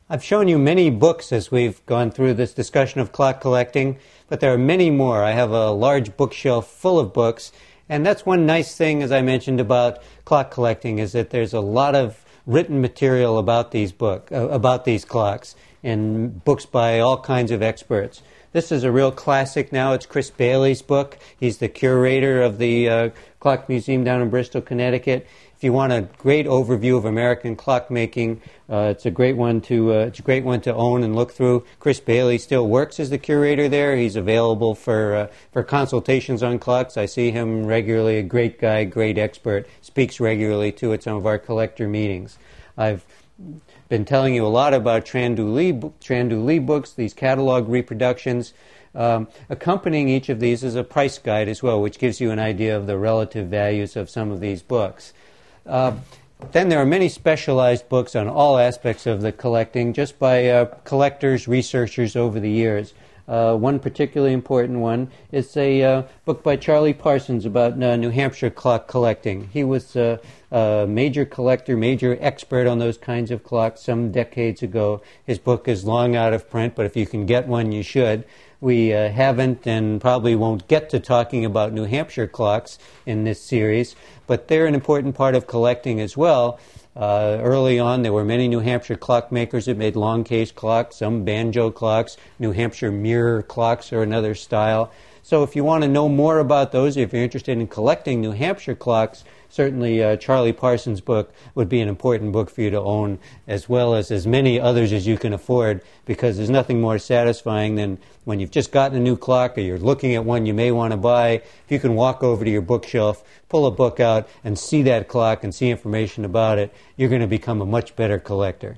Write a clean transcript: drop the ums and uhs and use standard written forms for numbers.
I've shown you many books as we've gone through this discussion of clock collecting, but there are many more. I have a large bookshelf full of books, and that's one nice thing, as I mentioned, about clock collecting, is that there's a lot of written material about these clocks, and books by all kinds of experts. This is a real classic now. It's Chris Bailey's book. He's the curator of the Clock Museum down in Bristol, Connecticut. If you want a great overview of American clockmaking, it's a great one to own and look through. Chris Bailey still works as the curator there. He's available for consultations on clocks. I see him regularly. A great guy, great expert. Speaks regularly too at some of our collector meetings. I've been telling you a lot about Tran-Du Lee books, these catalog reproductions. Accompanying each of these is a price guide as well, which gives you an idea of the relative values of some of these books. Then there are many specialized books on all aspects of the collecting, just by collectors, researchers over the years. One particularly important one is a book by Charlie Parsons about New Hampshire clock collecting. He was a major collector, major expert on those kinds of clocks some decades ago. His book is long out of print, but if you can get one, you should. We haven't and probably won't get to talking about New Hampshire clocks in this series, but they're an important part of collecting as well. Early on, there were many New Hampshire clockmakers that made long case clocks, some banjo clocks. New Hampshire mirror clocks are another style. So if you want to know more about those, if you're interested in collecting New Hampshire clocks, certainly Charlie Parsons' book would be an important book for you to own, as well as many others as you can afford, because there's nothing more satisfying than when you've just gotten a new clock or you're looking at one you may want to buy. If you can walk over to your bookshelf, pull a book out, and see that clock and see information about it, you're going to become a much better collector.